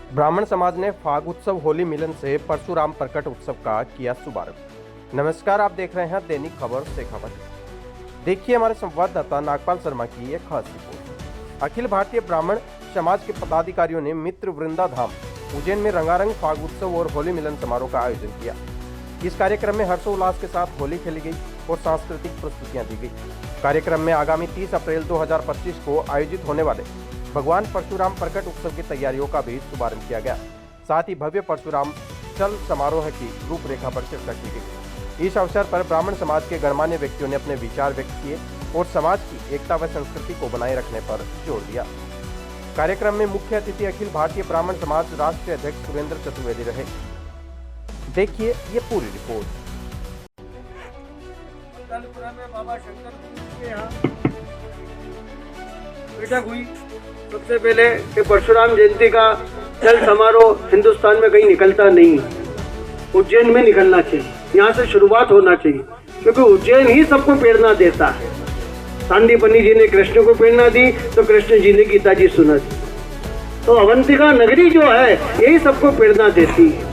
ब्राह्मण समाज ने फाग उत्सव होली मिलन से परशुराम प्रकट उत्सव का किया शुभारंभ। नमस्कार, आप देख रहे हैं दैनिक खबर शेखावत। देखिए हमारे संवाददाता नागपाल शर्मा की एक खास रिपोर्ट। अखिल भारतीय ब्राह्मण समाज के पदाधिकारियों ने मित्र वृंदा धाम उज्जैन में रंगारंग फाग उत्सव और होली मिलन समारोह का आयोजन किया। इस कार्यक्रम में हर्षोल्लास के साथ होली खेली गई और सांस्कृतिक प्रस्तुतियां दी गई। कार्यक्रम में आगामी 30 अप्रैल 2025 को आयोजित होने वाले भगवान परशुराम प्रकट उत्सव की तैयारियों का भी शुभारंभ किया गया। साथ ही भव्य परशुराम चल समारोह की रूपरेखा पर चर्चा की गई। इस अवसर पर ब्राह्मण समाज के गणमान्य व्यक्तियों ने अपने विचार व्यक्त किए और समाज की एकता व संस्कृति को बनाए रखने पर जोर दिया। कार्यक्रम में मुख्य अतिथि अखिल भारतीय ब्राह्मण समाज राष्ट्रीय अध्यक्ष सुरेंद्र चतुर्वेदी रहे। देखिए ये पूरी रिपोर्ट। में बाबा शंकर के यहाँ बैठक हुई। सबसे पहले कि परशुराम जयंती का चल समारोह हिंदुस्तान में कहीं निकलता नहीं, उज्जैन में निकलना चाहिए। यहाँ से शुरुआत होना चाहिए, क्योंकि उज्जैन ही सबको प्रेरणा देता है। सांदीपनि जी ने कृष्ण को प्रेरणा दी तो कृष्ण जी ने गीता जी सुना दी। तो अवंतिका नगरी जो है यही सबको प्रेरणा देती है।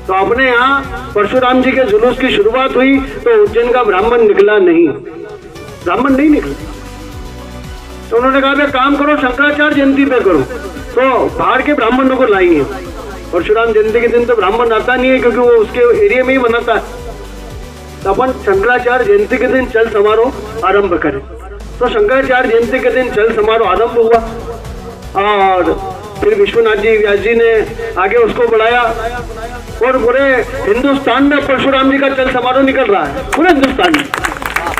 तो अपने यहाँ परशुराम जी के जुलूस की शुरुआत हुई तो उज्जैन का ब्राह्मण निकला नहीं, ब्राह्मण नहीं निकला। तो उन्होंने कहा काम करो, शंकराचार्य जयंती पे करो। तो बाहर के ब्राह्मणों को लाएंगे। परशुराम जयंती के दिन तो ब्राह्मण आता नहीं है, क्योंकि वो उसके एरिया में ही मनाता है। तो अपन शंकराचार्य जयंती के दिन चल समारोह आरंभ करें। तो शंकराचार्य जयंती के दिन चल समारोह आरंभ हुआ और फिर विश्वनाथ जी व्यास जी ने आगे उसको बढ़ाया और पूरे हिंदुस्तान में परशुराम जी का चल समारोह निकल रहा है, पूरे हिंदुस्तान में।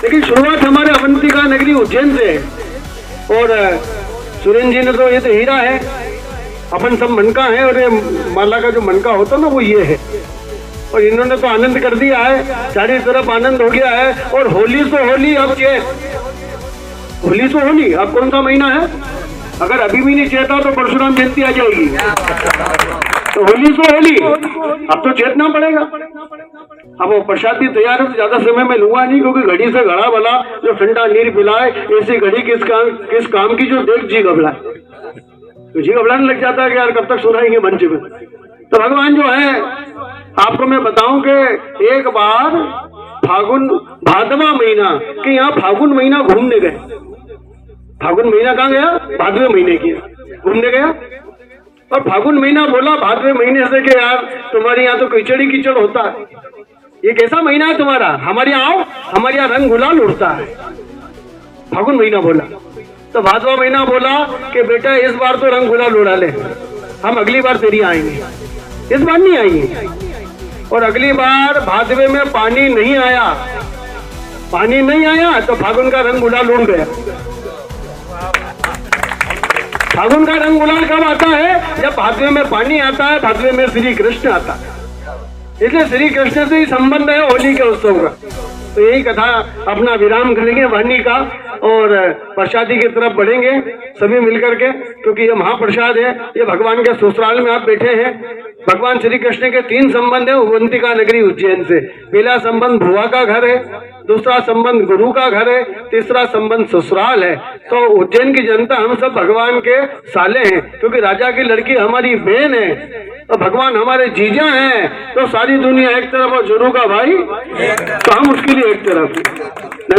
लेकिन शुरुआत हमारे अवंतिका नगरी उज्जैन से है। और सुरेंद्र जी ने तो ये तो हीरा है, अपन सब मनका है, और ये माला का जो मनका होता ना वो ये है। और इन्होंने तो आनंद कर दिया है, चारों तरफ आनंद हो गया है। और होली तो होली, अब चेत, होली तो होली। अब कौन सा महीना है? अगर अभी भी नहीं चेता तो परशुराम जयंती आ जाएगी। तो होली तो होली, अब तो चेतना पड़ेगा। अब वो प्रसादी तैयार है तो ज्यादा समय में लूंगा नहीं, क्योंकि घड़ी से घड़ा भला जो ठंडा नीर पिलाए, ऐसी घड़ी किस काम की जो देख जी घबराए। तो जी घबराने लग जाता है कि यार कब तक सुनाएंगे मंच में। तो भगवान जो है, आपको मैं बताऊं कि एक बार फागुन भादवा महीना के यहाँ फागुन महीना घूमने गए। फागुन महीना कहाँ गया? भादवे महीने की घूमने गया। और फागुन महीना बोला भादवे महीने से कि यार तुम्हारे यहाँ तो कीचड़ी कीचड़ होता है, ये कैसा महीना है तुम्हारा? हमारे यहाँ आओ, हमारे यहाँ रंग गुलाल उड़ता है। फागुन महीना बोला। तो भादवा महीना बोला कि बेटा इस बार तो रंग गुलाल उड़ा ले, हम अगली बार तेरी आएंगे, इस बार नहीं आएंगे। और अगली बार भादवे में पानी नहीं आया, पानी नहीं आया तो फागुन का रंग गुलाल उड़ गया। फागुन का रंग गुलाल कब आता है? जब भादवे में पानी आता है, भादवे में श्री कृष्ण आता है। इसलिए श्री कृष्ण से ही संबंध है होली के उत्सव का। तो यही कथा अपना विराम करेंगे वाणी का और प्रसादी की तरफ बढ़ेंगे सभी मिलकर के, क्योंकि ये महाप्रसाद है। ये भगवान के ससुराल में आप बैठे हैं। भगवान श्री कृष्ण के 3 संबंध है अवंतिका नगरी उज्जैन से। पहला संबंध भुआ का घर है, दूसरा संबंध गुरु का घर है, तीसरा संबंध ससुराल है। तो उज्जैन की जनता हम सब भगवान के साले हैं, क्योंकि राजा की लड़की हमारी बहन है तो भगवान हमारे जीजा हैं। तो सारी दुनिया एक तरफ और गुरु का भाई, तो हम उसके लिए एक तरफ।